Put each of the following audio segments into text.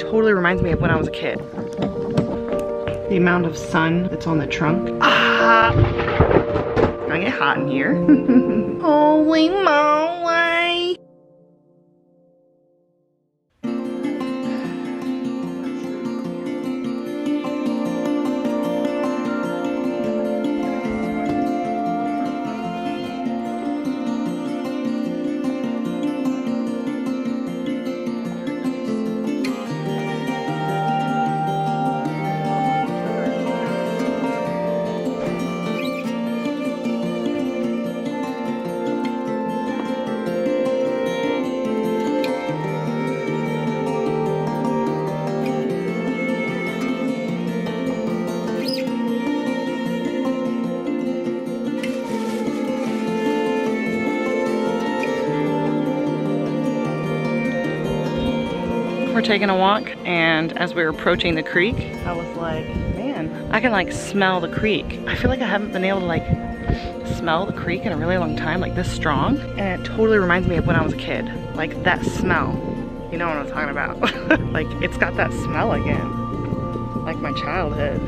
totally reminds me of when I was a kid. The amount of sun that's on the trunk. Ah! It's gonna get hot in here. Holy moly! We're taking a walk, and as we were approaching the creek, I was like, man, I can like smell the creek. I feel like I haven't been able to like smell the creek in a really long time, like this strong. And it totally reminds me of when I was a kid. Like that smell. You know what I'm talking about. Like it's got that smell again. Like my childhood.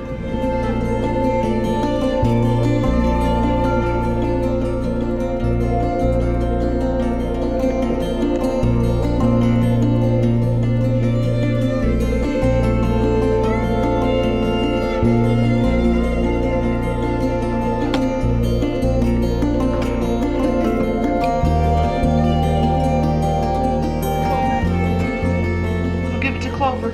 Clover.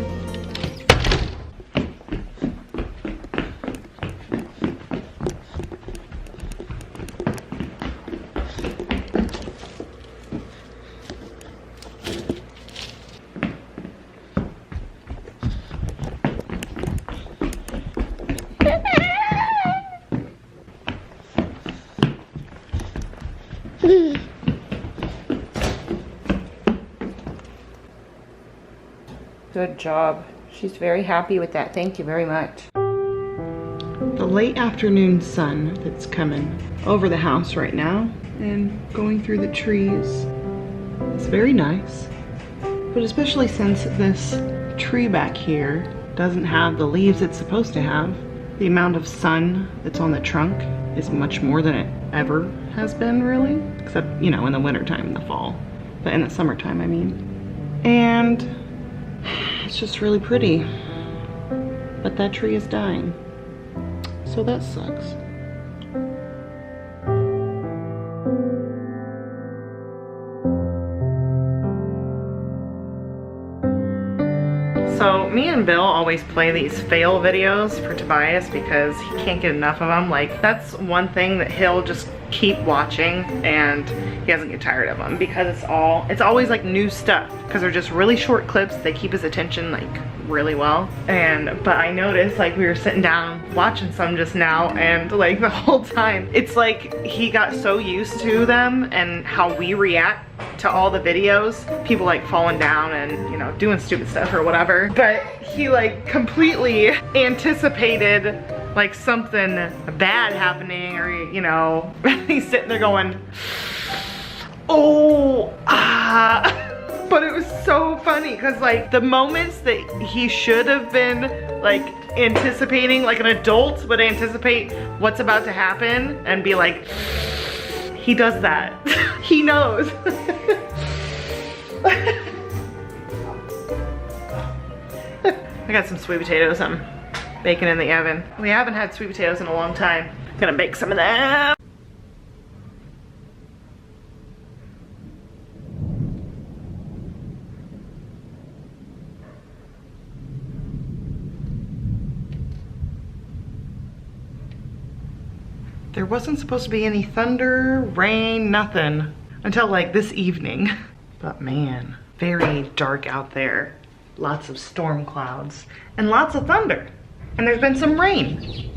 Good job. She's very happy with that. Thank you very much. The late afternoon sun that's coming over the house right now and going through the trees. It's very nice. But especially since this tree back here doesn't have the leaves it's supposed to have, the amount of sun that's on the trunk is much more than it ever has been, really. Except, you know, in the wintertime, in the fall. But in the summertime, I mean. And it's just really pretty, but that tree is dying, so that sucks. So me and Bill always play these fail videos for Tobias because he can't get enough of them. Like that's one thing that he'll just keep watching and he doesn't get tired of them because it's always like new stuff because they're just really short clips. They keep his attention like really well. But I noticed like we were sitting down watching some just now and like the whole time it's like he got so used to them and how we react to all the videos, people like falling down and, you know, doing stupid stuff or whatever, but he like completely anticipated like something bad happening, or, you know, he's sitting there going, oh, ah. But it was so funny because like the moments that he should have been like anticipating, like an adult would anticipate what's about to happen and be like, he does that. He knows. I got some sweet potatoes I'm baking in the oven. We haven't had sweet potatoes in a long time. I'm gonna bake some of them. There wasn't supposed to be any thunder, rain, nothing until like this evening. But man, very dark out there. Lots of storm clouds and lots of thunder. And there's been some rain.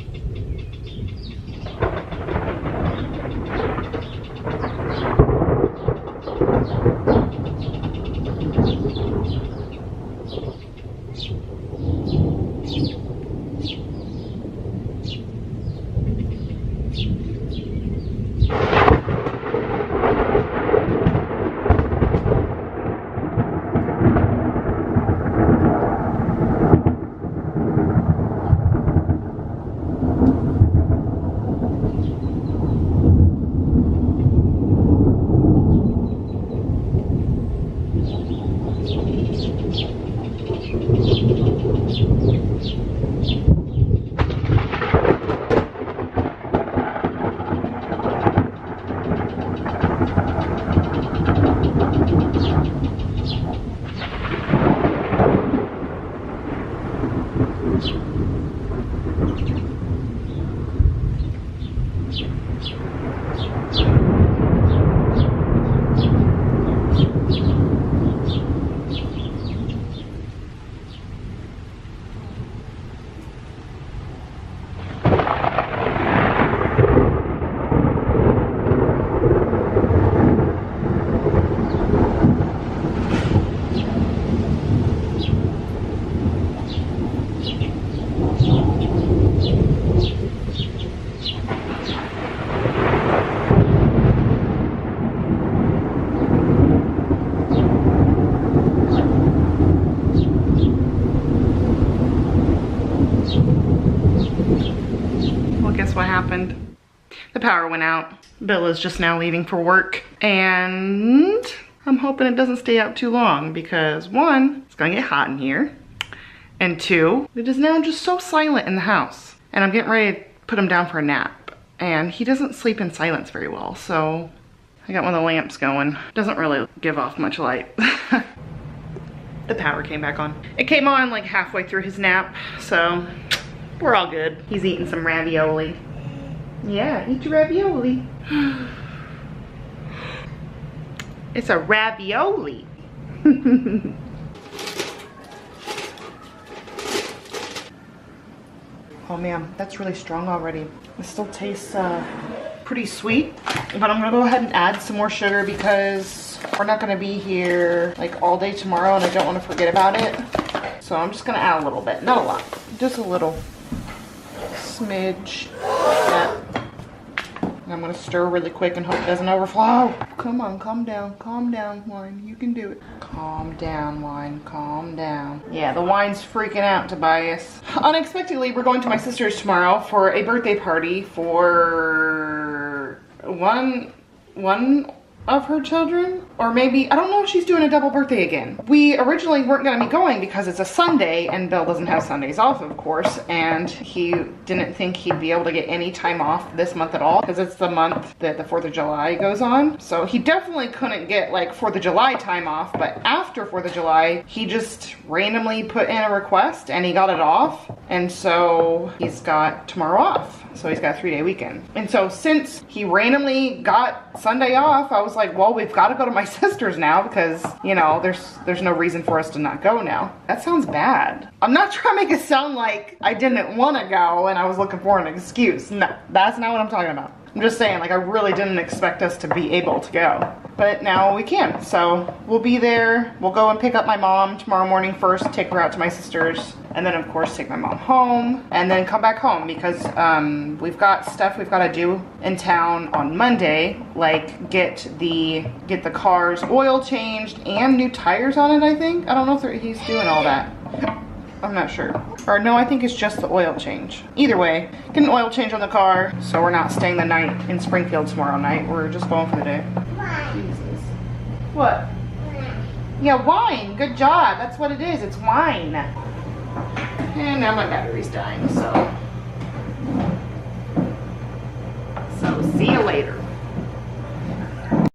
What happened? The power went out. Bill is just now leaving for work, and I'm hoping it doesn't stay out too long because one, it's gonna get hot in here, and two, it is now just so silent in the house. And I'm getting ready to put him down for a nap, and he doesn't sleep in silence very well, so I got one of the lamps going. Doesn't really give off much light. The power came back on. It came on like halfway through his nap, so we're all good. He's eating some ravioli. Yeah, eat your ravioli. It's a ravioli. Oh man, that's really strong already. It still tastes pretty sweet, but I'm gonna go ahead and add some more sugar because we're not gonna be here like all day tomorrow and I don't wanna forget about it. So I'm just gonna add a little bit, not a lot, just a little smidge like that. And I'm gonna stir really quick and hope it doesn't overflow. Come on, calm down, wine. You can do it. Calm down, wine, calm down. Yeah, the wine's freaking out, Tobias. Unexpectedly, we're going to my sister's tomorrow for a birthday party for one of her children, or maybe, I don't know if she's doing a double birthday again. We originally weren't gonna be going because it's a Sunday and Bill doesn't have Sundays off, of course, and he didn't think he'd be able to get any time off this month at all because it's the month that the 4th of July goes on. So he definitely couldn't get like 4th of July time off, but after 4th of July, he just randomly put in a request and he got it off. And so he's got tomorrow off. So he's got a 3-day weekend. And so since he randomly got Sunday off, I was like, well, we've got to go to my sister's now because, you know, there's no reason for us to not go now. That sounds bad. I'm not trying to make it sound like I didn't want to go and I was looking for an excuse. No, that's not what I'm talking about. I'm just saying, like, I really didn't expect us to be able to go. But now we can. So we'll be there. We'll go and pick up my mom tomorrow morning first, take her out to my sister's, and then of course take my mom home, and then come back home because we've got stuff we've got to do in town on Monday, like get the car's oil changed and new tires on it, I think. I don't know if he's doing all that. I'm not sure. Or no, I think it's just the oil change. Either way, get an oil change on the car so we're not staying the night in Springfield tomorrow night. We're just going for the day. Jesus. What? Yeah, wine. Good job. That's what it is. It's wine. And now my battery's dying, so see you later.